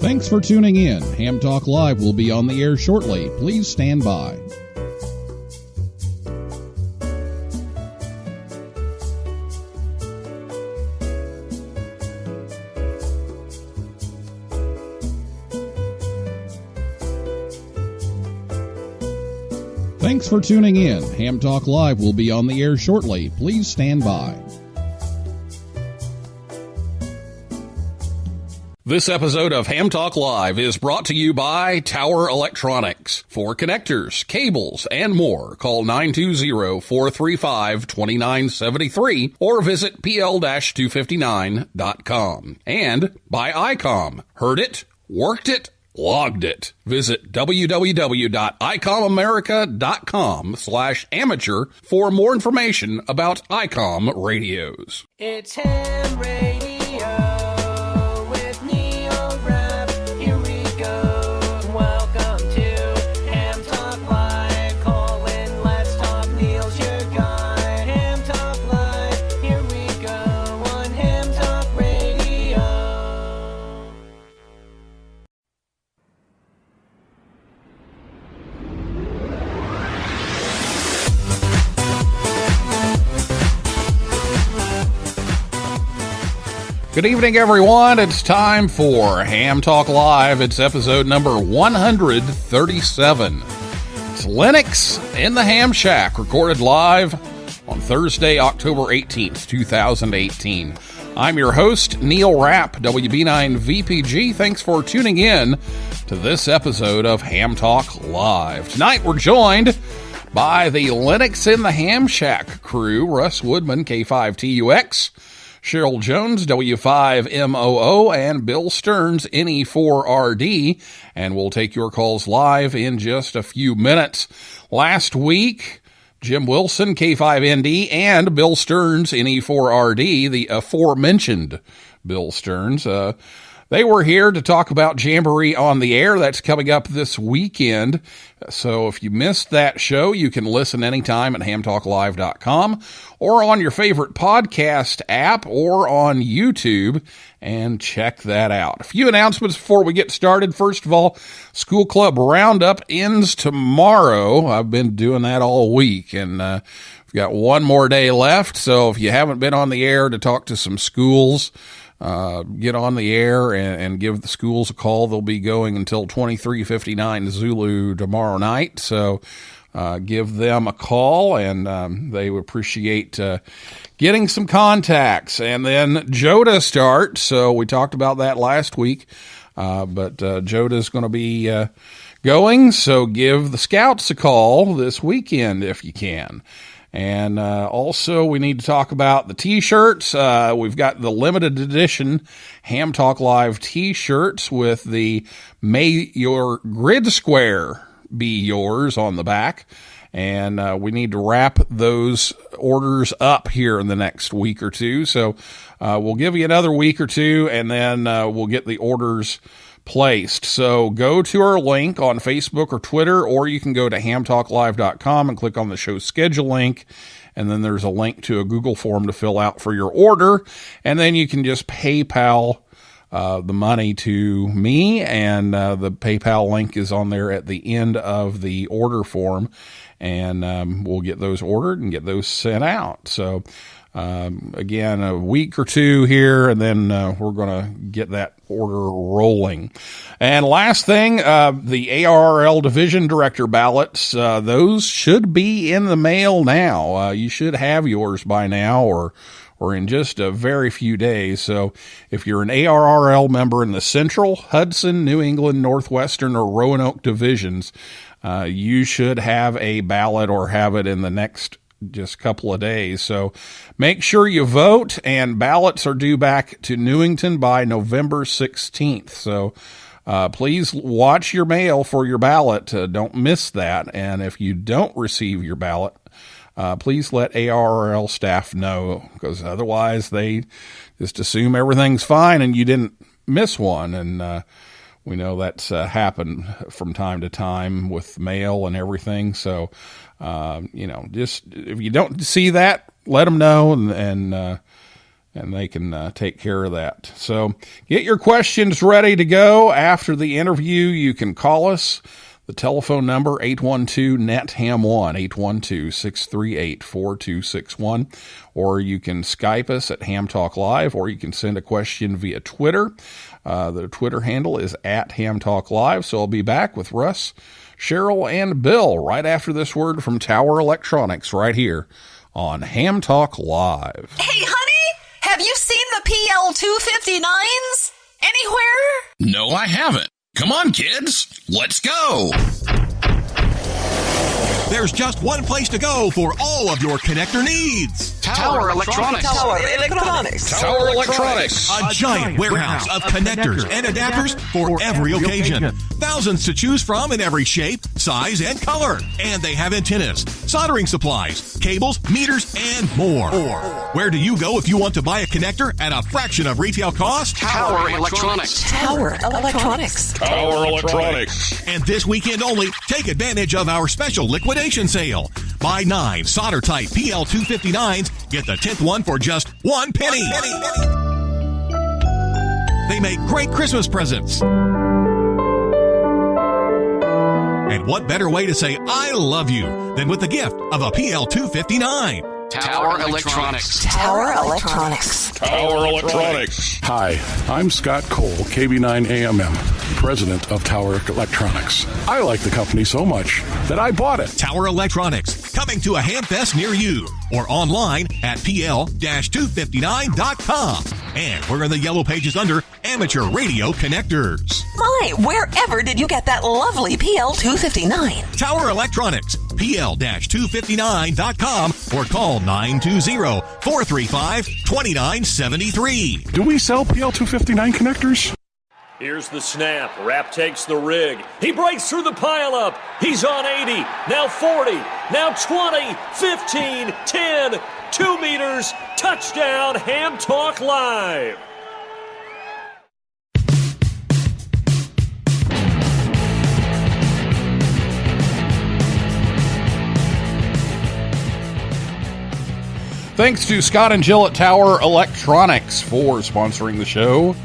Thanks for tuning in. Ham Talk Live will be on the air shortly. Please stand by. Thanks for tuning in. Ham Talk Live will be on the air shortly. Please stand by. This episode of Ham Talk Live is brought to you by Tower Electronics. For connectors, cables, and more, call 920-435-2973 or visit pl-259.com. And by ICOM. Heard it? Worked it? Logged it. Visit www.icomamerica.com/amateur for more information about ICOM radios. It's Ham Radio with Neil Rapp. Here we go. Welcome to Ham Talk Live. Call in, let's talk. Neil's your guy. Ham Talk Live. Here we go on Ham Talk Radio. Good evening, everyone. It's time for Ham Talk Live. It's episode number 137. It's Linux in the Ham Shack, recorded live on Thursday, October 18th, 2018. I'm your host, Neil Rapp, WB9VPG. Thanks for tuning in to this episode of Ham Talk Live. Tonight, we're joined by the Linux in the Ham Shack crew, Russ Woodman, K5TUX, Cheryl Jones, W5MOO, and Bill Stearns, NE4RD, and we'll take your calls live in just a few minutes. Last week, Jim Wilson, K5ND, and Bill Stearns, NE4RD, the aforementioned Bill Stearns, they were here to talk about Jamboree on the Air. That's coming up this weekend. So if you missed that show, you can listen anytime at hamtalklive.com or on your favorite podcast app or on YouTube and check that out. A few announcements before we get started. First of all, School Club Roundup ends tomorrow. I've been doing that all week, and we've got one more day left. So if you haven't been on the air to talk to some schools, get on the air and give the schools a call. They'll be going until 23:59 Zulu tomorrow night. So give them a call, and they would appreciate getting some contacts. And then JOTA starts. So we talked about that last week, but JOTA is going to be going. So give the Scouts a call this weekend if you can. And also, we need to talk about the T-shirts. We've got the limited edition Ham Talk Live T-shirts with the May Your Grid Square Be Yours on the back. And we need to wrap those orders up here in the next week or two. So we'll give you another week or two, and then we'll get the orders placed. So go to our link on Facebook or Twitter, or you can go to hamtalklive.com and click on the show schedule link. And then there's a link to a Google form to fill out for your order. And then you can just PayPal the money to me, and the PayPal link is on there at the end of the order form. And we'll get those ordered and get those sent out. So again, a week or two here, and then we're going to get that order rolling. And last thing, the ARRL Division Director ballots, those should be in the mail now. You should have yours by now, or in just a very few days. So if you're an ARRL member in the Central, Hudson, New England, Northwestern, or Roanoke divisions, you should have a ballot or have it in the next just couple of days. So make sure you vote, and ballots are due back to Newington by November 16th. So please watch your mail for your ballot. Don't miss that. And if you don't receive your ballot, please let ARRL staff know, because otherwise they just assume everything's fine and you didn't miss one. And we know that's happened from time to time with mail and everything. So just if you don't see that, let them know, and and they can take care of that. So get your questions ready to go. After the interview, you can call us. The telephone number, 812-NET-HAM1, 812-638-4261, or you can Skype us at Ham Talk Live, or you can send a question via Twitter. The Twitter handle is at Ham Talk Live. So I'll be back with Russ, Cheryl, and Bill right after this word from Tower Electronics right here on Ham Talk Live. Hey, honey, have you seen the PL259s anywhere? No, I haven't. Come on, kids. Let's go. There's just one place to go for all of your connector needs. Tower Electronics. Tower Electronics. Tower Electronics. A giant warehouse of connectors and adapters for every occasion. Thousands to choose from in every shape, size, and color. And they have antennas, soldering supplies, cables, meters, and more. Where do you go if you want to buy a connector at a fraction of retail cost? Tower Electronics. Tower Electronics. Tower Electronics. And this weekend only, take advantage of our special liquidation sale. Buy 9 solder type PL259s, get the 10th one for just $1 penny. They make great Christmas presents. And what better way to say I love you than with the gift of a PL259? Tower Electronics. Tower Electronics. Tower Electronics. Hi, I'm Scott Cole, KB9AMM, president of Tower Electronics. I like the company so much that I bought it. Tower Electronics, coming to a Hamfest near you or online at pl-259.com. And we're in the yellow pages under Amateur Radio Connectors. My, wherever did you get that lovely PL259? Tower Electronics, pl-259.com, or call 920-435-2973. Do we sell PL259 connectors? Here's the snap. Rapp takes the rig. He breaks through the pileup. He's on 80. Now 40. Now 20. 15. 10. 2 meters. Touchdown. Ham Talk Live. Thanks to Scott and Jill at Tower Electronics for sponsoring the show.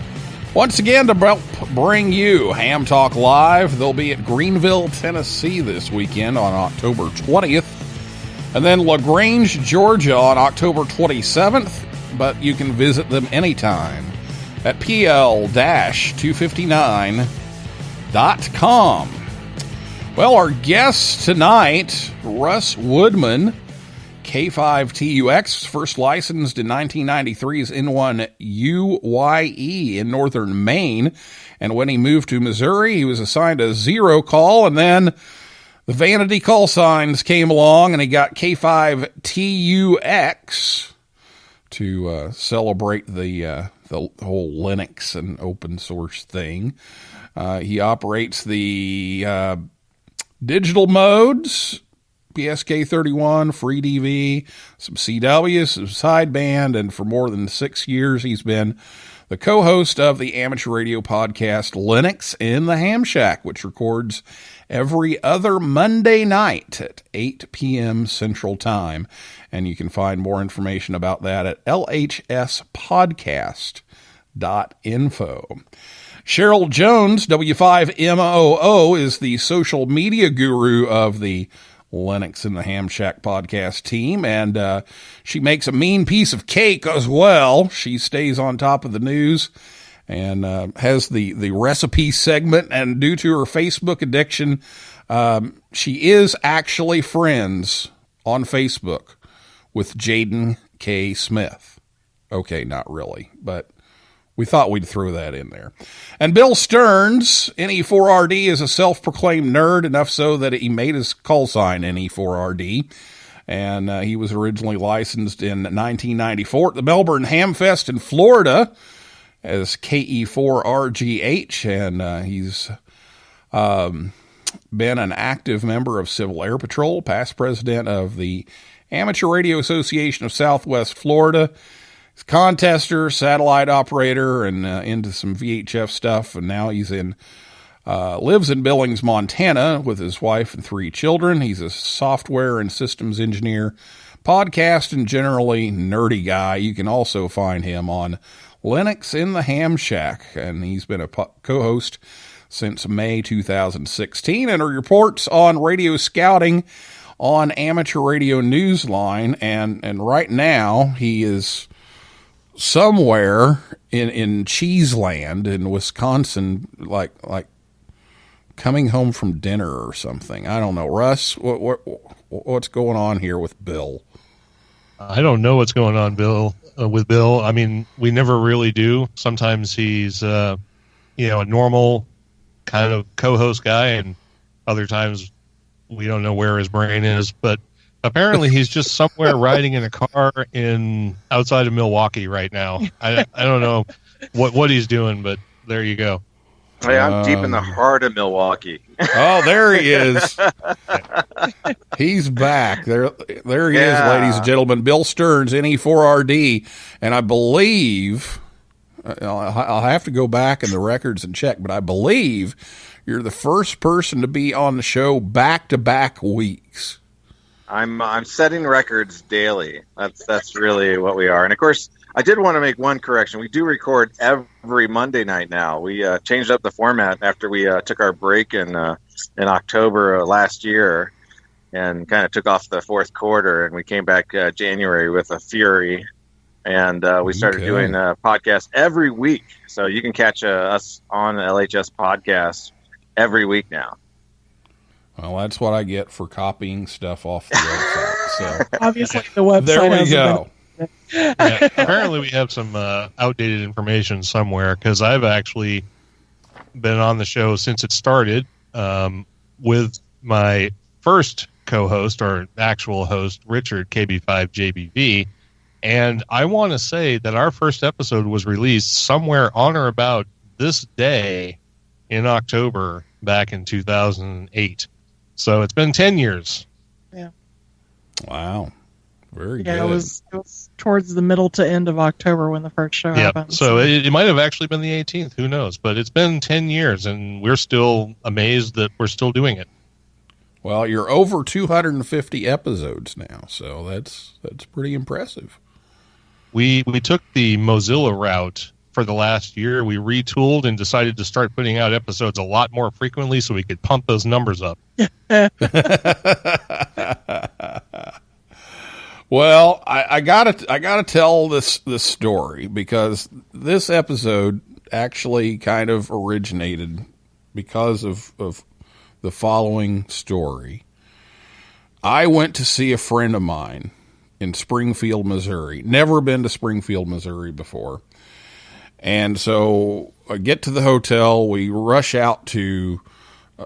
Once again, to help bring you Ham Talk Live, they'll be at Greenville, Tennessee this weekend on October 20th, and then LaGrange, Georgia on October 27th, but you can visit them anytime at pl-259.com. Well, our guest tonight, Russ Woodman, K5TUX, first licensed in 1993's N1UYE in northern Maine. And when he moved to Missouri, he was assigned a 0 call, and then the vanity call signs came along, and he got K5TUX to celebrate the whole Linux and open source thing. He operates the digital modes, PSK31, FreeDV, some CW, some sideband, and for more than 6 years he's been the co-host of the amateur radio podcast Linux in the Ham Shack, which records every other Monday night at 8 p.m. Central Time. And you can find more information about that at lhspodcast.info. Cheryl Jones, W5MOO, is the social media guru of the Linux in the Ham Shack podcast team, and she makes a mean piece of cake as well. She stays on top of the news and has the recipe segment, and due to her Facebook addiction, she is actually friends on Facebook with Jaden K. Smith. Okay, not really, but we thought we'd throw that in there. And Bill Stearns, NE4RD, is a self-proclaimed nerd, enough so that he made his call sign NE4RD. And he was originally licensed in 1994 at the Melbourne Hamfest in Florida as KE4RGH. And he's been an active member of Civil Air Patrol, past president of the Amateur Radio Association of Southwest Florida. He's a contester, satellite operator, and into some VHF stuff. And now he's lives in Billings, Montana with his wife and 3 children. He's a software and systems engineer podcast and generally nerdy guy. You can also find him on Linux in the Ham Shack, and he's been a co-host since May 2016, and reports on Radio Scouting on Amateur Radio Newsline, and right now he is somewhere in Cheeseland in Wisconsin, like coming home from dinner or something. I don't know. Russ, what's going on here with Bill? I don't know what's going on, Bill. With Bill, I mean, we never really do. Sometimes he's, a normal kind of co-host guy, and other times we don't know where his brain is. But apparently, he's just somewhere riding in a car outside of Milwaukee right now. I don't know what he's doing, but there you go. Hey, I'm deep in the heart of Milwaukee. Oh, there he is. He's back. There he is, ladies and gentlemen. Bill Stearns, NE4RD. And I believe, I'll have to go back in the records and check, but I believe you're the first person to be on the show back-to-back weeks. I'm setting records daily. That's really what we are. And, of course, I did want to make one correction. We do record every Monday night now. We changed up the format after we took our break in October last year and kind of took off the fourth quarter, and we came back January with a fury, and we started doing a podcast every week. So you can catch us on LHS Podcast every week now. Well, that's what I get for copying stuff off the website. So obviously, the website. There we go. Yeah, apparently we have some outdated information somewhere, because I've actually been on the show since it started with my first co-host, or actual host, Richard, KB5JBV, and I want to say that our first episode was released somewhere on or about this day in October back in 2008. So it's been 10 years. Yeah. Wow. Very good. Yeah, it was towards the middle to end of October when the first show happened. So it might have actually been the 18th. Who knows? But it's been 10 years, and we're still amazed that we're still doing it. Well, you're over 250 episodes now, so that's pretty impressive. We took the Mozilla route for the last year. We retooled and decided to start putting out episodes a lot more frequently so we could pump those numbers up. Well, I gotta tell this story, because this episode actually kind of originated because of the following story. I went to see a friend of mine in Springfield, Missouri. Never been to Springfield, Missouri before. And so I get to the hotel, we rush out to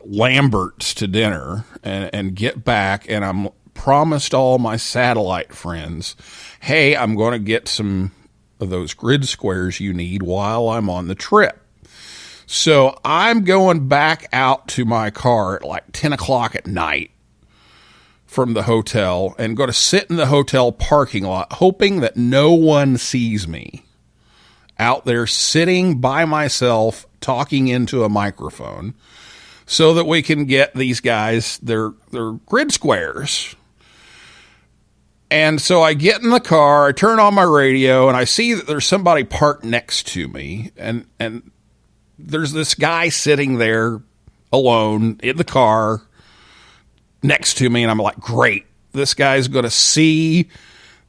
Lambert's to dinner and get back, and I'm promised all my satellite friends, hey, I'm going to get some of those grid squares you need while I'm on the trip. So I'm going back out to my car at like 10 o'clock at night from the hotel and going to sit in the hotel parking lot, hoping that no one sees me out there sitting by myself talking into a microphone so that we can get these guys their grid squares. And so I get in the car, I turn on my radio, and I see that there's somebody parked next to me, and there's this guy sitting there alone in the car next to me, and I'm like, great, this guy's going to see,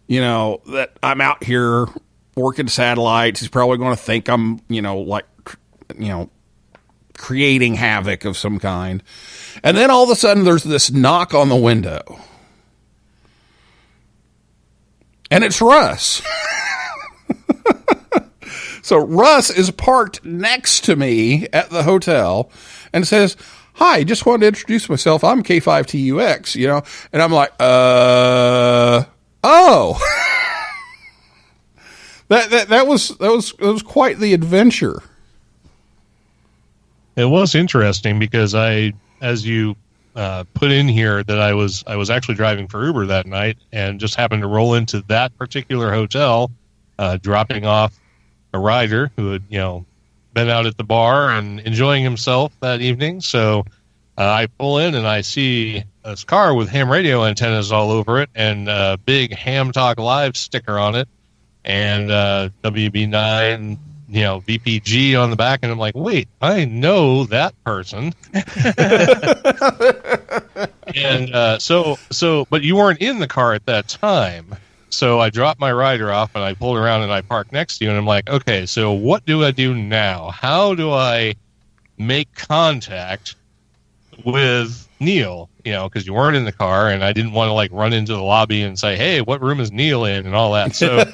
that I'm out here working satellites. He's probably going to think I'm, creating havoc of some kind. And then all of a sudden there's this knock on the window. And it's Russ. So Russ is parked next to me at the hotel and says, hi, just wanted to introduce myself. I'm K5TUX, and I'm like, oh, that was quite the adventure. It was interesting because as you put in here that I was actually driving for Uber that night and just happened to roll into that particular hotel, dropping off a rider who had, been out at the bar and enjoying himself that evening. So I pull in and I see this car with ham radio antennas all over it and a big Ham Talk Live sticker on it and WB9, VPG on the back. And I'm like, wait, I know that person. And but you weren't in the car at that time. So I dropped my rider off and I pulled around and I parked next to you. And I'm like, okay, so what do I do now? How do I make contact with Neil? Because you weren't in the car and I didn't want to run into the lobby and say, hey, what room is Neil in and all that. So,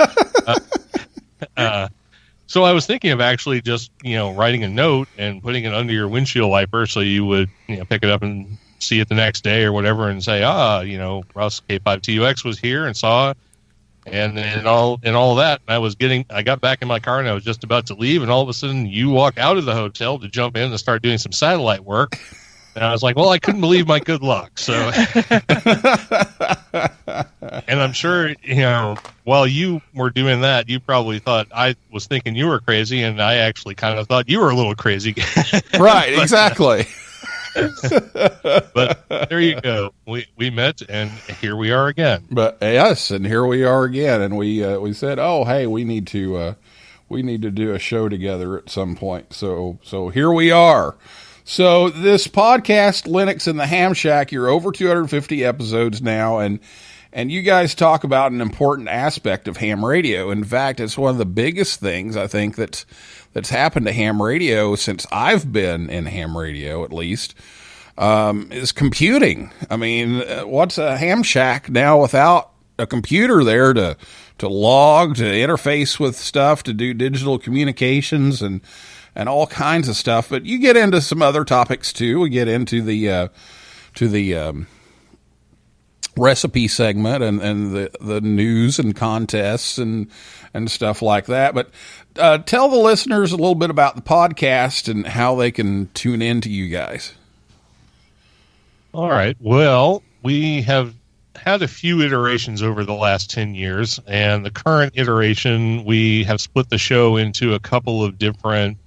so I was thinking of actually just, writing a note and putting it under your windshield wiper so you would, pick it up and see it the next day or whatever and say, Russ K5TUX was here and saw it. And all that. And I got back in my car and I was just about to leave. And all of a sudden you walk out of the hotel to jump in and start doing some satellite work. And I was like, well, I couldn't believe my good luck. So, and I'm sure, while you were doing that, you probably thought I was thinking you were crazy. And I actually kind of thought you were a little crazy. Right. Exactly. But there you go. We met and here we are again. But yes, and here we are again. And we said, oh, hey, we need to do a show together at some point. So here we are. So this podcast, Linux in the Ham Shack, you're over 250 episodes now, and you guys talk about an important aspect of ham radio. In fact, it's one of the biggest things I think that's happened to ham radio since I've been in ham radio, at least, is computing. I mean, what's a ham shack now without a computer there to log, to interface with stuff, to do digital communications and all kinds of stuff. But you get into some other topics too. We get into the recipe segment and the news and contests and stuff like that. But tell the listeners a little bit about the podcast and how they can tune in to you guys. All right. Well, we have had a few iterations over the last 10 years, and the current iteration, we have split the show into a couple of different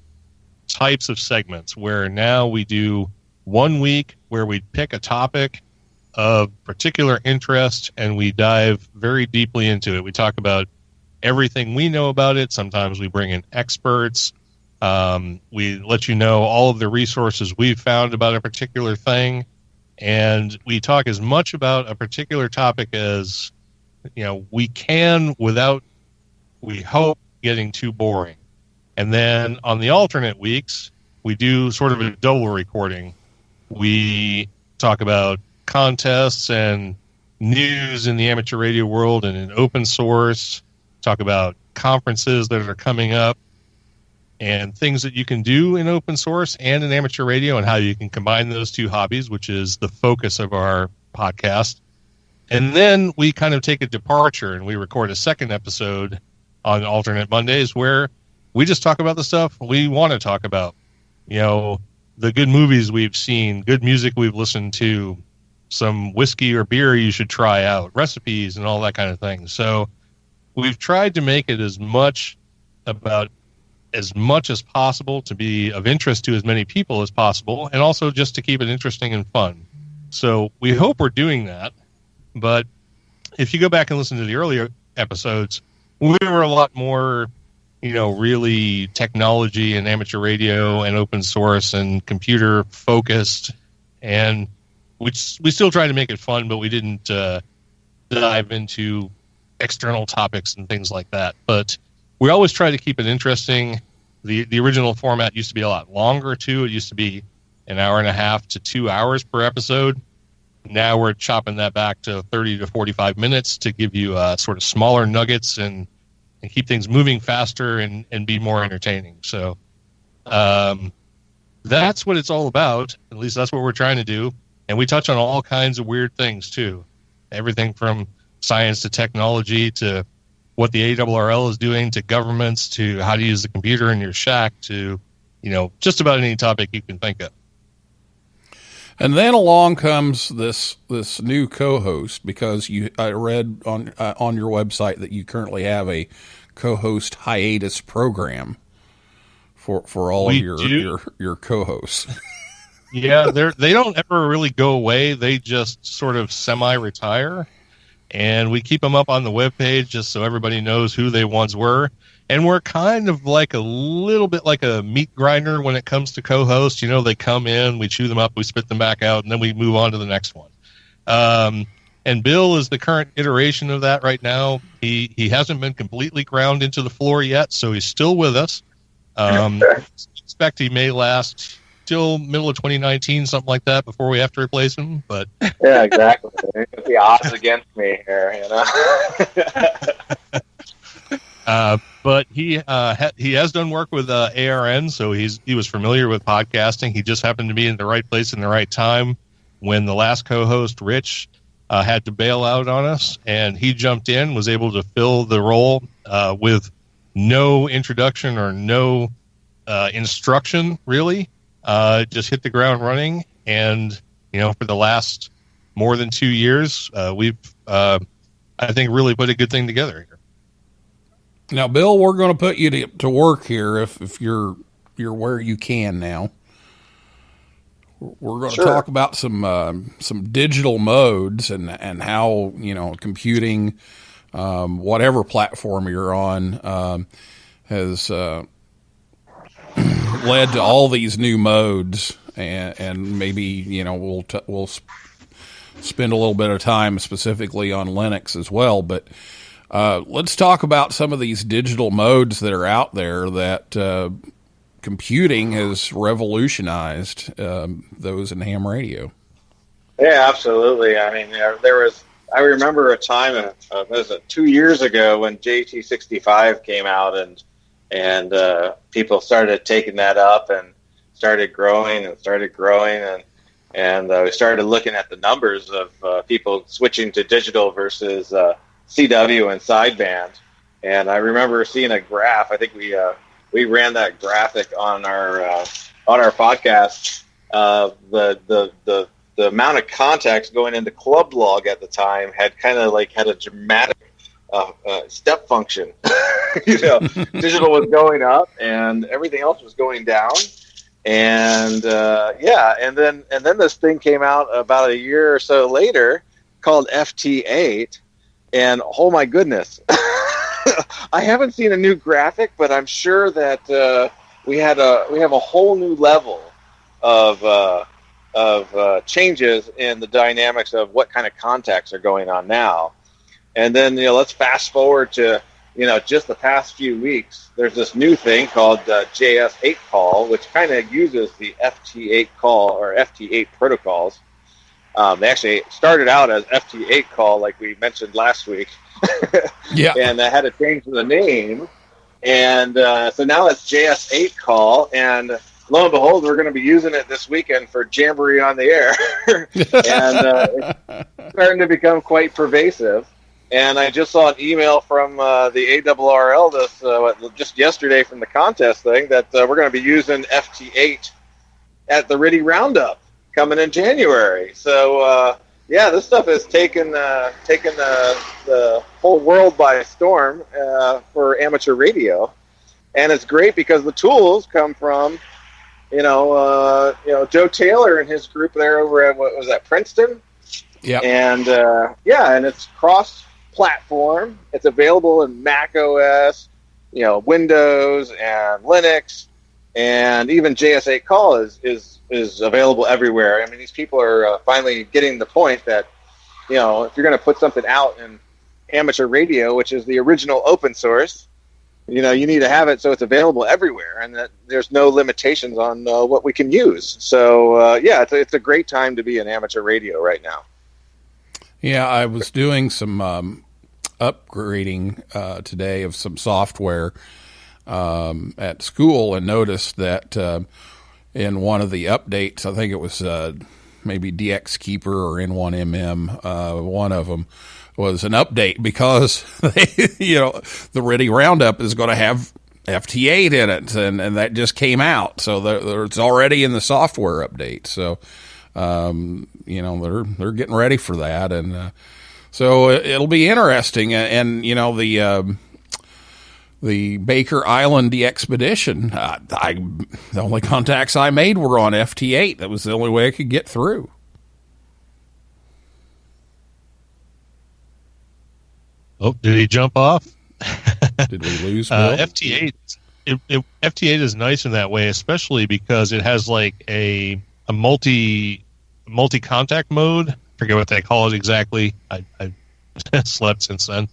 types of segments, where now we do 1 week where we pick a topic of particular interest and we dive very deeply into it. We talk about everything we know about it. Sometimes we bring in experts. We let you know all of the resources we've found about a particular thing. And we talk as much about a particular topic as we can without, we hope, getting too boring. And then on the alternate weeks, we do sort of a double recording. We talk about contests and news in the amateur radio world and in open source, talk about conferences that are coming up and things that you can do in open source and in amateur radio and how you can combine those two hobbies, which is the focus of our podcast. And then we kind of take a departure and we record a second episode on alternate Mondays where we just talk about the stuff we want to talk about. The good movies we've seen, good music we've listened to, some whiskey or beer you should try out, recipes and all that kind of thing. So we've tried to make it as much as possible to be of interest to as many people as possible, and also just to keep it interesting and fun. So we hope we're doing that. But if you go back and listen to the earlier episodes, we were a lot more really technology and amateur radio and open source and computer focused. And we still try to make it fun, but we didn't dive into external topics and things like that. But we always try to keep it interesting. The original format used to be a lot longer too. It used to be an hour and a half to 2 hours per episode. Now we're chopping that back to 30 to 45 minutes to give you sort of smaller nuggets and keep things moving faster and be more entertaining. So that's what it's all about. At least that's what we're trying to do. And we touch on all kinds of weird things too. Everything from science to technology to what the ARRL is doing to governments to how to use the computer in your shack to, just about any topic you can think of. And then along comes this new co-host, because I read on your website that you currently have a co-host hiatus program for all of your co-hosts. Yeah, they don't ever really go away. They just sort of semi-retire, and we keep them up on the webpage just so everybody knows who they once were. And we're kind of like a little bit like a meat grinder when it comes to co-hosts. You know, they come in, we chew them up, we spit them back out, and then we move on to the next one. And Bill is the current iteration of that right now. He hasn't been completely ground into the floor yet, so he's still with us. Expect he may last till middle of 2019, something like that, before we have to replace him. But yeah, exactly. The odds against me here, you know. But he has done work with ARN, so he was familiar with podcasting. He just happened to be in the right place in the right time when the last co-host, Rich, had to bail out on us, and he jumped in, was able to fill the role with no introduction or no instruction, really. Just hit the ground running, and for the last more than 2 years, we've I think really put a good thing together here. Now, Bill, we're going to put you to work here if you're where you can now. We're going to talk about some digital modes and how computing, whatever platform you're on, has led to all these new modes, and maybe we'll spend a little bit of time specifically on Linux as well. But let's talk about some of these digital modes that are out there that computing has revolutionized those in ham radio. Yeah, absolutely. I mean, I remember a time, was it 2 years ago, when JT65 came out, and people started taking that up and started growing, and we started looking at the numbers of people switching to digital versus CW and sideband. And I remember seeing a graph. I think we ran that graphic on our podcast. The amount of contacts going into Club Log at the time had a dramatic step function. Digital was going up and everything else was going down. And and then this thing came out about a year or so later called FT8, and oh my goodness. I haven't seen a new graphic, but I'm sure that we have a whole new level of changes in the dynamics of what kind of contacts are going on now. And then let's fast forward to just the past few weeks. There's this new thing called JS8 call, which kind of uses the FT8 call or FT8 protocols. They actually started out as FT8 call, like we mentioned last week. Yeah. And I had to change the name. And so now it's JS8 call. And lo and behold, we're going to be using it this weekend for Jamboree on the Air. And it's starting to become quite pervasive. And I just saw an email from the ARRL just yesterday from the contest thing that we're going to be using FT8 at the RIDI Roundup coming in January. So, this stuff has taken the whole world by storm for amateur radio. And it's great because the tools come from, Joe Taylor and his group there over at, what was that, Princeton? Yeah. And, and it's cross-platform. It's available in Mac OS, Windows and Linux, and even JS8 Call is available everywhere. I mean, these people are finally getting the point that, if you're going to put something out in amateur radio, which is the original open source, you need to have it so it's available everywhere, and that there's no limitations on what we can use. So, it's a great time to be in amateur radio right now. Yeah, I was doing some upgrading today of some software at school and noticed that in one of the updates, I think it was maybe DX Keeper or N1MM, one of them was an update because the RIDI Roundup is going to have FT8 in it, and that just came out, so it's already in the software update. So they're getting ready for that, and so it'll be interesting. And the Baker Island expedition, the only contacts I made were on FT8. That was the only way I could get through. Oh, did he jump off? Did we lose Bill? FT8? FT8 is nice in that way, especially because it has like a multi-contact mode. I forget what they call it exactly. I slept since then.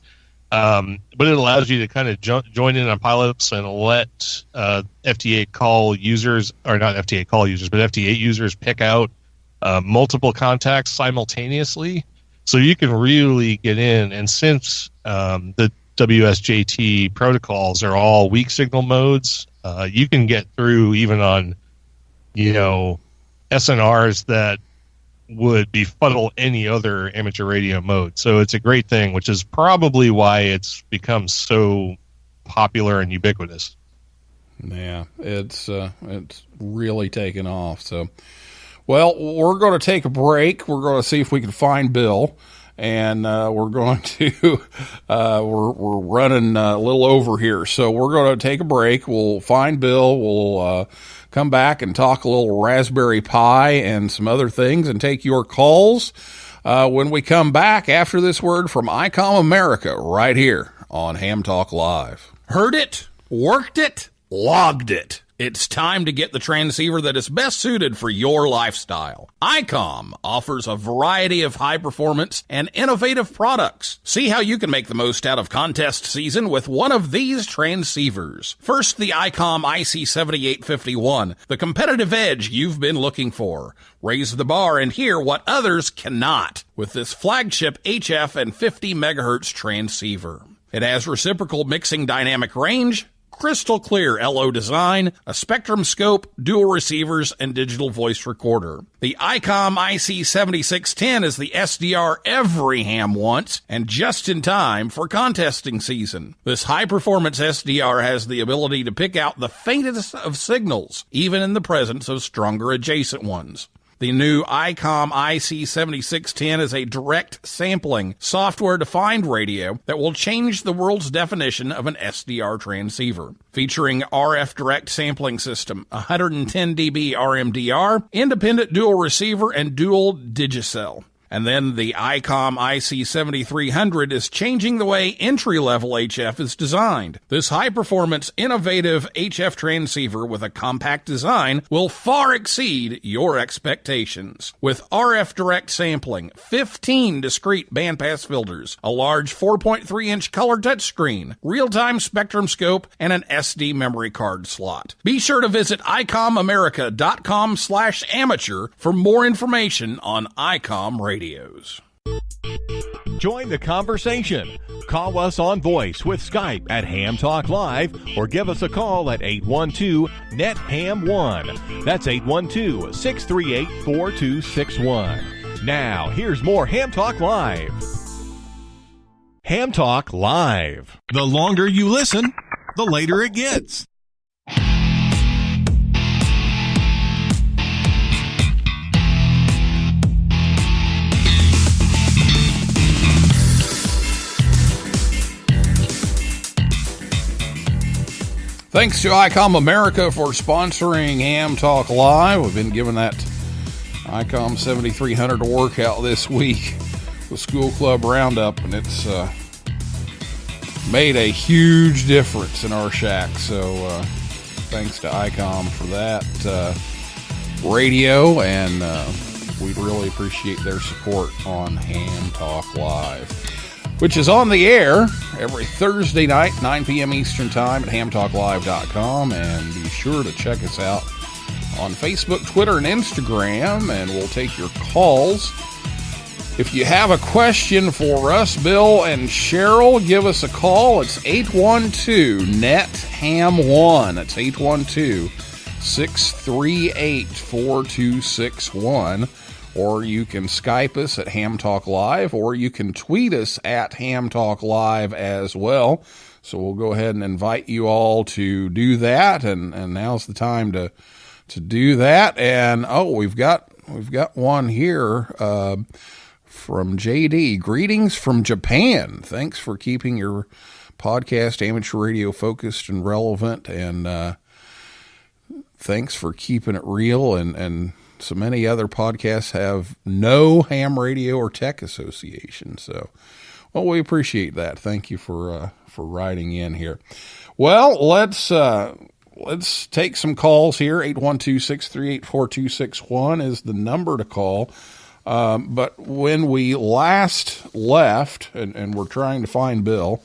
But it allows you to kind of join in on pilots and let FT8 call users, or not FT8 call users, but FT8 users pick out multiple contacts simultaneously. So you can really get in. And since the WSJT protocols are all weak signal modes, you can get through even on, SNRs that would befuddle any other amateur radio mode. So it's a great thing, which is probably why it's become so popular and ubiquitous. Yeah, it's really taken off. So, well, we're going to take a break. We're going to see if we can find Bill, and we're going to we're running a little over here. So we're going to take a break. We'll find Bill. We'll come back and talk a little Raspberry Pi and some other things and take your calls when we come back after this word from ICOM America right here on Ham Talk Live. Heard it, worked it, logged it. It's time to get the transceiver that is best suited for your lifestyle. ICOM offers a variety of high-performance and innovative products. See how you can make the most out of contest season with one of these transceivers. First, the ICOM IC7851, the competitive edge you've been looking for. Raise the bar and hear what others cannot with this flagship HF and 50 megahertz transceiver. It has reciprocal mixing dynamic range, crystal clear LO design, a spectrum scope, dual receivers, and digital voice recorder. The ICOM IC7610 is the SDR every ham wants, and just in time for contesting season. This high-performance SDR has the ability to pick out the faintest of signals, even in the presence of stronger adjacent ones. The new ICOM IC7610 is a direct sampling, software-defined radio that will change the world's definition of an SDR transceiver. Featuring RF direct sampling system, 110 dB RMDR, independent dual receiver, and dual Digicel. And then the ICOM IC7300 is changing the way entry-level HF is designed. This high-performance, innovative HF transceiver with a compact design will far exceed your expectations. With RF direct sampling, 15 discrete bandpass filters, a large 4.3-inch color touchscreen, real-time spectrum scope, and an SD memory card slot. Be sure to visit ICOMAmerica.com/amateur for more information on ICOM radios. Join the conversation. Call us on voice with Skype at Ham Talk Live or give us a call at 812-NET-HAM1. That's 812-638-4261. Now, here's more Ham Talk Live. Ham Talk Live. The longer you listen, the later it gets. Thanks to ICOM America for sponsoring Ham Talk Live. We've been giving that ICOM 7300 a workout this week with School Club Roundup, and it's made a huge difference in our shack. So thanks to ICOM for that radio, and we really appreciate their support on Ham Talk Live, which is on the air every Thursday night, 9 p.m. Eastern Time at hamtalklive.com. And be sure to check us out on Facebook, Twitter, and Instagram, and we'll take your calls. If you have a question for us, Bill and Cheryl, give us a call. It's 812-NET-HAM1. It's 812-638-4261. Or you can Skype us at Ham Talk Live, or you can tweet us at Ham Talk Live as well. So we'll go ahead and invite you all to do that, and now's the time to do that. And we've got one here from JD. Greetings from Japan. Thanks for keeping your podcast amateur radio focused and relevant, and thanks for keeping it real. And so many other podcasts have no ham radio or tech association. So, well, we appreciate that. Thank you for writing in here. Well, let's take some calls here. 812-638-4261 is the number to call. But when we last left, and we're trying to find Bill,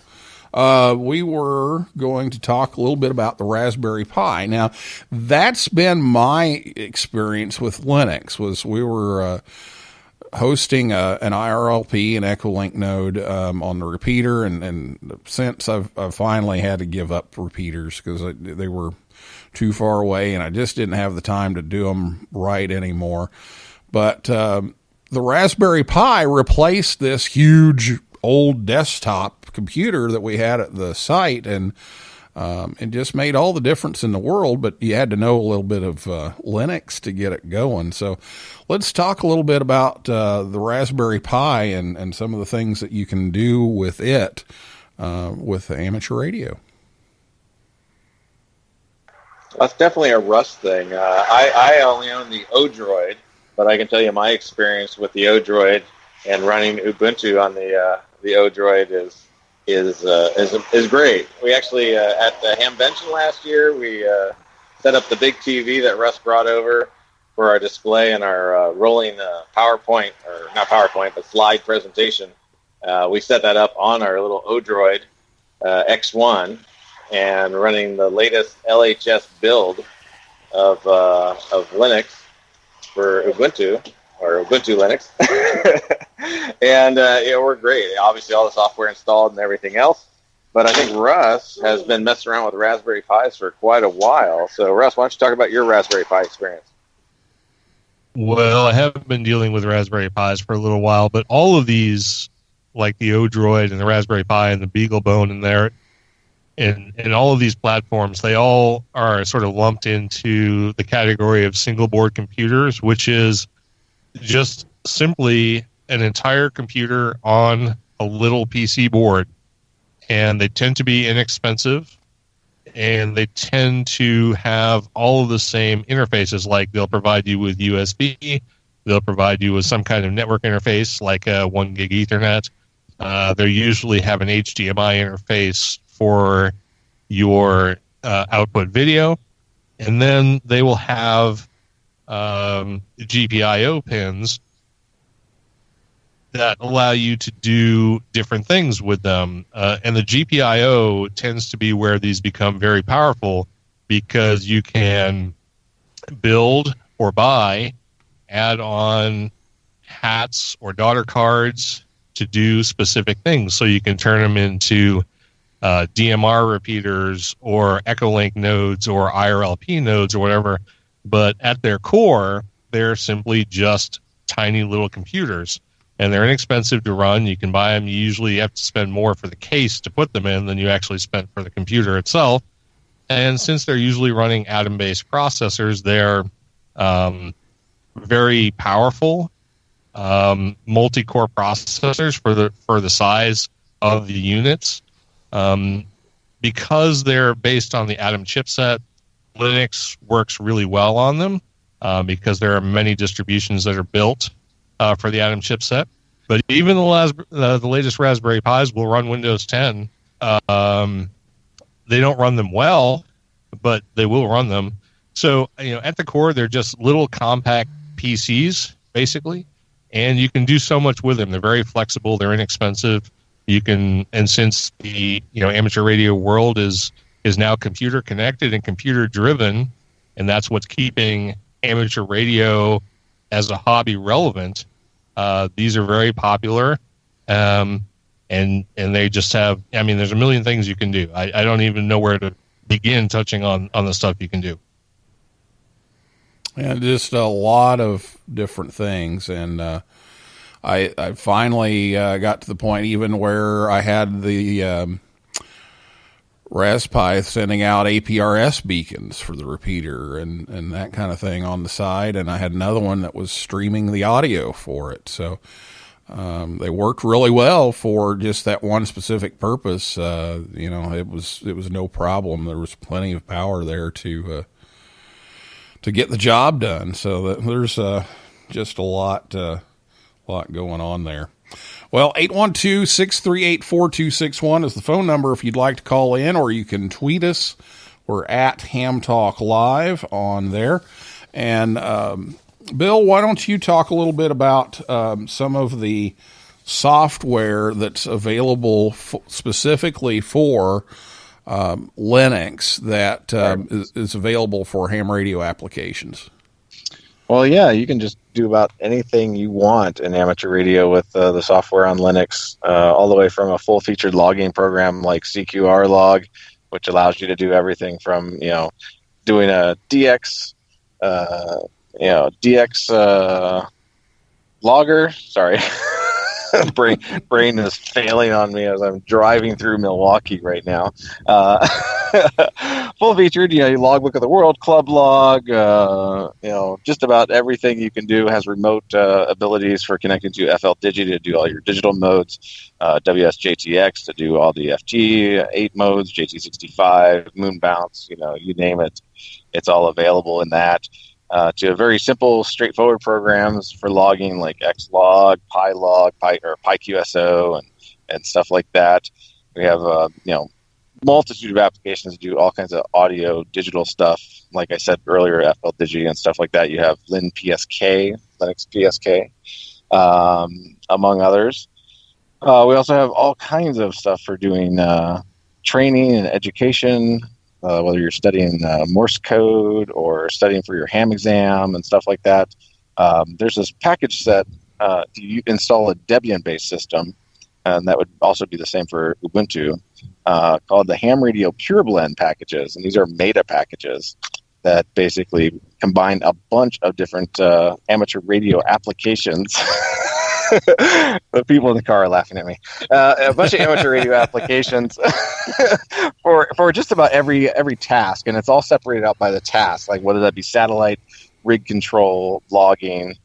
we were going to talk a little bit about the Raspberry Pi. Now, that's been my experience with Linux. Was we were hosting an IRLP, an Echolink node on the repeater, and since I've finally had to give up repeaters because they were too far away, and I just didn't have the time to do them right anymore. But the Raspberry Pi replaced this huge old desktop computer that we had at the site, and it just made all the difference in the world, but you had to know a little bit of Linux to get it going. So let's talk a little bit about the Raspberry Pi and some of the things that you can do with it with the amateur radio. That's definitely a Russ thing. I only own the Odroid, but I can tell you my experience with the Odroid and running Ubuntu on the Odroid is great. We actually at the Hamvention last year, we set up the big TV that Russ brought over for our display and our rolling PowerPoint, or not PowerPoint, but slide presentation. We set that up on our little Odroid X1 and running the latest LHS build of Linux for Ubuntu, or Ubuntu Linux. And it worked great. Obviously, all the software installed and everything else. But I think Russ has been messing around with Raspberry Pis for quite a while. So, Russ, why don't you talk about your Raspberry Pi experience? Well, I have been dealing with Raspberry Pis for a little while, but all of these, like the Odroid and the Raspberry Pi and the BeagleBone in there, and all of these platforms, they all are sort of lumped into the category of single board computers, which is just simply an entire computer on a little PC board. And they tend to be inexpensive, and they tend to have all of the same interfaces. Like they'll provide you with USB, they'll provide you with some kind of network interface like a 1 gig Ethernet. They usually have an HDMI interface for your output video, and then they will have GPIO pins that allow you to do different things with them. And the GPIO tends to be where these become very powerful, because you can build or buy, add on hats or daughter cards to do specific things. So you can turn them into DMR repeaters or Echolink nodes or IRLP nodes or whatever. But at their core, they're simply just tiny little computers. And they're inexpensive to run. You can buy them. You usually have to spend more for the case to put them in than you actually spent for the computer itself. And since they're usually running atom-based processors, they're very powerful multi-core processors for the size of the units. Because they're based on the Atom chipset, Linux works really well on them because there are many distributions that are built for the Atom chipset. But even the latest Raspberry Pis will run Windows 10. They don't run them well, but they will run them. So, at the core, they're just little compact PCs, basically, and you can do so much with them. They're very flexible. They're inexpensive. You can, and since the amateur radio world is now computer connected and computer driven, and that's what's keeping amateur radio as a hobby relevant. These are very popular, and they just have. I mean, there's a million things you can do. I don't even know where to begin touching on the stuff you can do. And just a lot of different things, and I finally got to the point even where I had the Raspberry sending out APRS beacons for the repeater and that kind of thing on the side, and I had another one that was streaming the audio for it. So They worked really well for just that one specific purpose. It was no problem. There was plenty of power there to get the job done. So there's just a lot going on there. Well, 812-638-4261 is the phone number if you'd like to call in, or you can tweet us. We're at hamtalklive on there. And Bill, why don't you talk a little bit about some of the software that's available specifically for Linux that is available for ham radio applications? Well, yeah, you can just do about anything you want in amateur radio with the software on Linux, all the way from a full-featured logging program like CQR log, which allows you to do everything from, doing a DX logger. Sorry. brain is failing on me as I'm driving through Milwaukee right now. Full featured, you logbook of the world, club log, just about everything you can do. Has remote abilities for connecting to FL Digi to do all your digital modes, WSJTX to do all the FT 8 modes, JT65, Moon Bounce, you name it. It's all available in that. To very simple, straightforward programs for logging like Xlog, PyLog, PyQSO, and stuff like that. We have multitude of applications to do all kinds of audio, digital stuff. Like I said earlier, FL Digi and stuff like that. You have Linux PSK, among others. We also have all kinds of stuff for doing training and education. Whether you're studying Morse code or studying for your ham exam and stuff like that. There's this package set to install a Debian-based system, and that would also be the same for Ubuntu, called the Ham Radio Pure Blend packages. And these are meta packages that basically combine a bunch of different amateur radio applications. The people in the car are laughing at me. A bunch of amateur radio applications for just about every task, and it's all separated out by the task, like whether that be satellite, rig control, logging,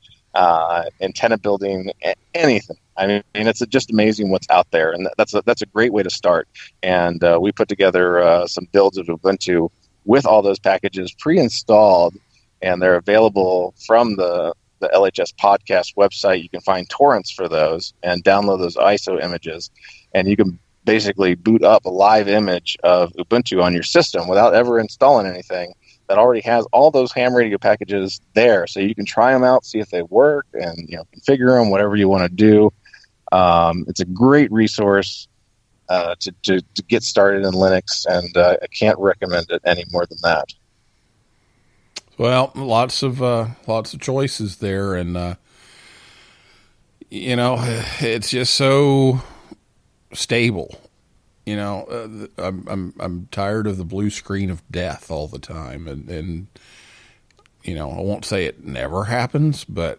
antenna building, anything. I mean, it's just amazing what's out there, and that's a great way to start. And we put together some builds of Ubuntu with all those packages pre-installed, and they're available from the LHS podcast website. You can find torrents for those and download those ISO images, and you can basically boot up a live image of Ubuntu on your system without ever installing anything that already has all those ham radio packages there. So you can try them out, see if they work, and configure them, whatever you want to do. It's a great resource to get started in Linux, and I can't recommend it any more than that. Well, lots of choices there, and it's just so stable. I'm tired of the blue screen of death all the time, and I won't say it never happens, but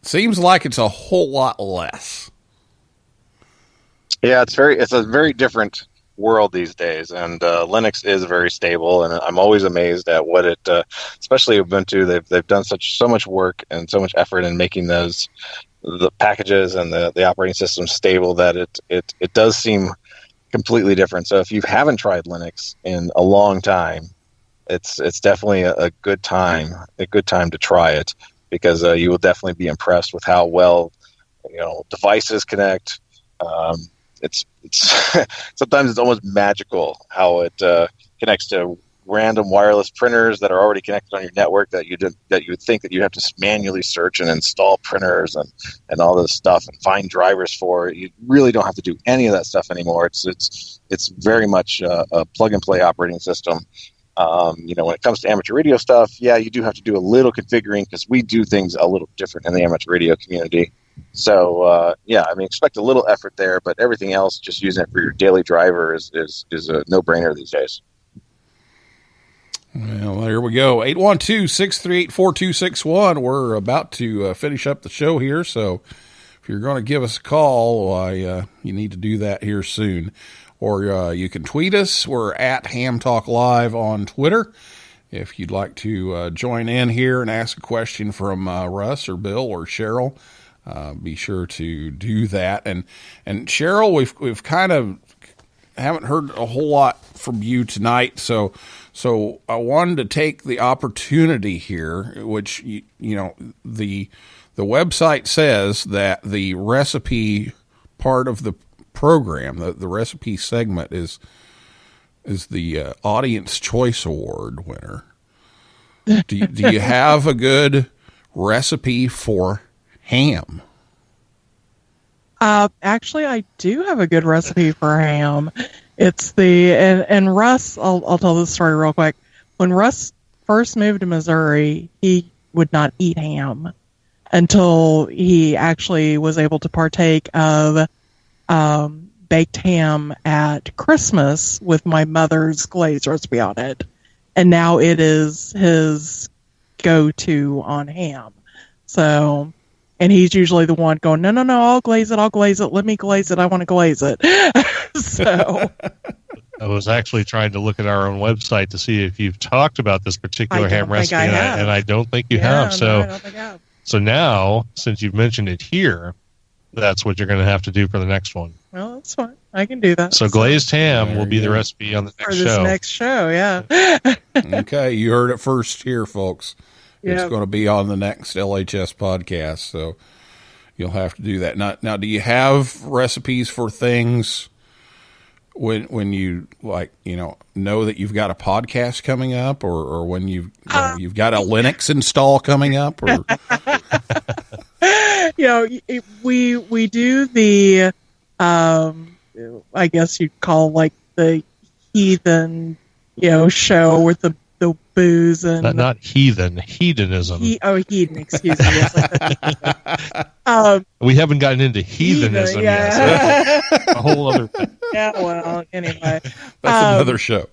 seems like it's a whole lot less. Yeah, it's a very different world these days, and Linux is very stable, and I'm always amazed at what it, especially Ubuntu, they've done so much work and so much effort in making the packages and the operating system stable that it does seem completely different. So if you haven't tried Linux in a long time, it's definitely a good time to try it, because you will definitely be impressed with how well devices connect. It's sometimes it's almost magical how it connects to random wireless printers that are already connected on your network that you would think that you have to manually search and install printers and all this stuff and find drivers for. You really don't have to do any of that stuff anymore. It's very much a plug and play operating system. When it comes to amateur radio stuff, yeah, you do have to do a little configuring, because we do things a little different in the amateur radio community. So, expect a little effort there, but everything else, just using it for your daily driver is a no-brainer these days. Well, there we go. 812-638-4261. We're about to finish up the show here, so if you're going to give us a call, you need to do that here soon. Or you can tweet us. We're at hamtalklive on Twitter. If you'd like to join in here and ask a question from Russ or Bill or Cheryl, be sure to do that. And Cheryl, we've kind of haven't heard a whole lot from you tonight, so I wanted to take the opportunity here, which you know the website says that the recipe part of the program, the recipe segment is the Audience Choice Award winner. Do you have a good recipe for ham? Actually, I do have a good recipe for ham. It's and Russ, I'll tell this story real quick. When Russ first moved to Missouri, he would not eat ham until he actually was able to partake of baked ham at Christmas with my mother's glaze recipe on it. And now it is his go-to on ham. So, and he's usually the one going, no, I'll glaze it. Let me glaze it. I want to glaze it. So I was actually trying to look at our own website to see if you've talked about this particular ham recipe, and I don't think you have. So, I don't think I have. So now, since you've mentioned it here, that's what you're going to have to do for the next one. Well, that's fine. I can do that. So glazed ham will be the recipe on the next show. For this next show, yeah. Okay, you heard it first here, folks. It's Yep. going to be on the next LHS podcast, so you'll have to do that. Now, do you have recipes for things when you know that you've got a podcast coming up, or when you've got a Linux install coming up, or we do the I guess you'd call like the heathen show with the booze and not heathen, hedonism. Heathen, excuse me. We haven't gotten into heathenism yet. So that's a whole other thing. Yeah, well, anyway. That's another show.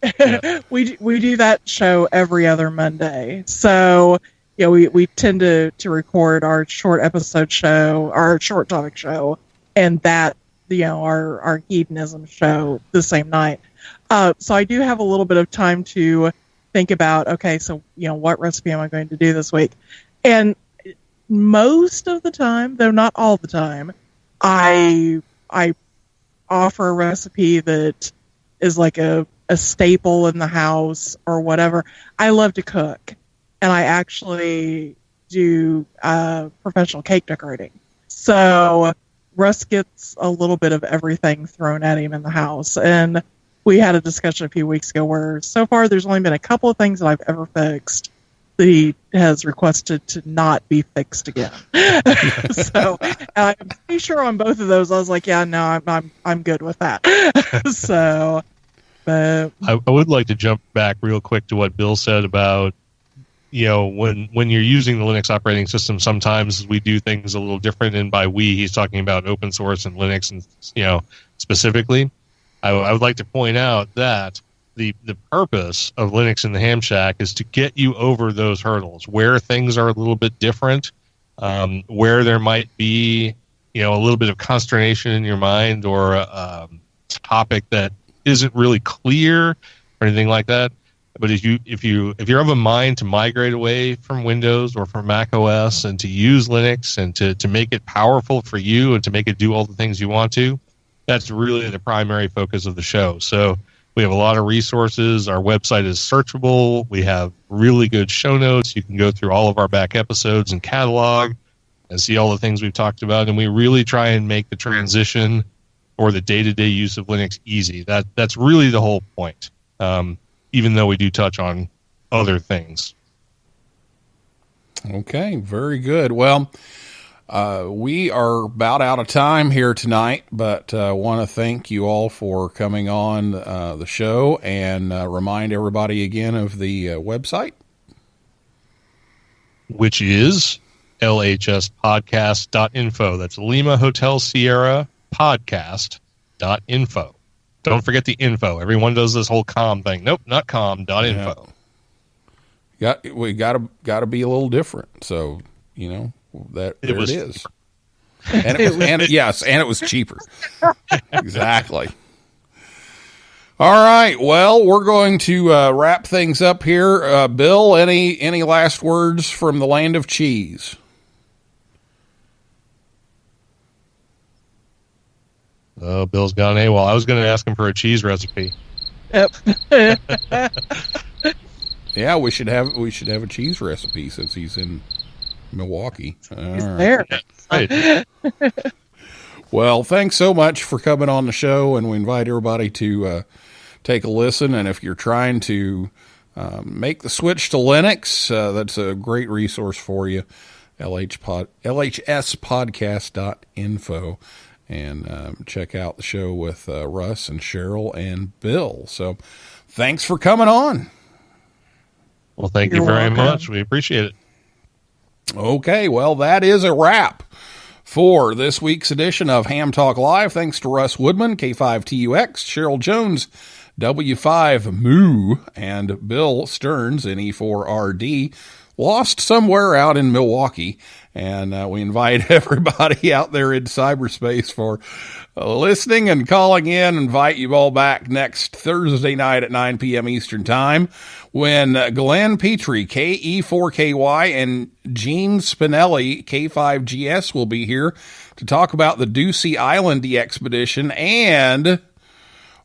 Yeah. We do that show every other Monday. So, we tend to record our short episode show, our short topic show, and that, our hedonism show the same night. So I do have a little bit of time to think about, okay, so, what recipe am I going to do this week? And most of the time, though not all the time, I offer a recipe that is like a staple in the house or whatever. I love to cook, and I actually do professional cake decorating. So Russ gets a little bit of everything thrown at him in the house. And we had a discussion a few weeks ago where so far there's only been a couple of things that I've ever fixed that he has requested to not be fixed again. So I'm pretty sure on both of those I was like, yeah, no, I'm good with that. So, but I would like to jump back real quick to what Bill said about, when you're using the Linux operating system, sometimes we do things a little different. And by we, he's talking about open source and Linux, and specifically. I would like to point out that the purpose of Linux in the Ham Shack is to get you over those hurdles where things are a little bit different, where there might be, a little bit of consternation in your mind, or a topic that isn't really clear or anything like that. But if you're of a mind to migrate away from Windows or from Mac OS and to use Linux and to make it powerful for you and to make it do all the things you want to, that's really the primary focus of the show. So we have a lot of resources. Our website is searchable. We have really good show notes. You can go through all of our back episodes and catalog and see all the things we've talked about. And we really try and make the transition or the day-to-day use of Linux easy. That's really the whole point, even though we do touch on other things. Okay, very good. Well, we are about out of time here tonight, but I want to thank you all for coming on the show, and remind everybody again of the website, which is lhspodcast.info. That's Lima Hotel Sierra podcast.info. Don't forget the info. Everyone does this whole com thing. Nope, not com.info. Yeah. We got to be a little different. So, there it is. And it was cheaper. Exactly. All right. Well, we're going to wrap things up here. Bill, any last words from the land of cheese? Oh, Bill's gone AWOL. I was going to ask him for a cheese recipe. Yep. Yeah, we should have a cheese recipe since he's in Milwaukee. He's there. Right. Well, thanks so much for coming on the show, and we invite everybody to take a listen. And if you're trying to make the switch to Linux, that's a great resource for you, lhspodcast.info, and check out the show with Russ and Cheryl and Bill. So thanks for coming on. Well, thank you very much. We appreciate it. Okay, well, that is a wrap for this week's edition of Ham Talk Live. Thanks to Russ Woodman, K5TUX, Cheryl Jones, W5Moo, and Bill Stearns, NE4RD, lost somewhere out in Milwaukee. And we invite everybody out there in cyberspace for listening and calling in. Invite you all back next Thursday night at 9 p.m. Eastern Time when Glenn Petrie, KE4KY, and Gene Spinelli, K5GS, will be here to talk about the Ducey Island expedition. And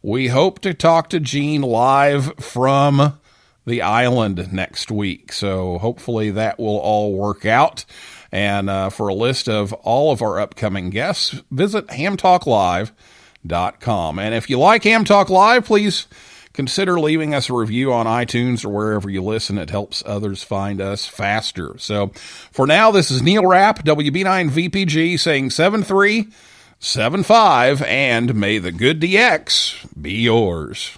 we hope to talk to Gene live from the island next week. So hopefully that will all work out. And for a list of all of our upcoming guests, visit hamtalklive.com. And if you like Ham Talk Live, please consider leaving us a review on iTunes or wherever you listen. It helps others find us faster. So for now, this is Neil Rapp, WB9VPG, saying 7375, and may the good DX be yours.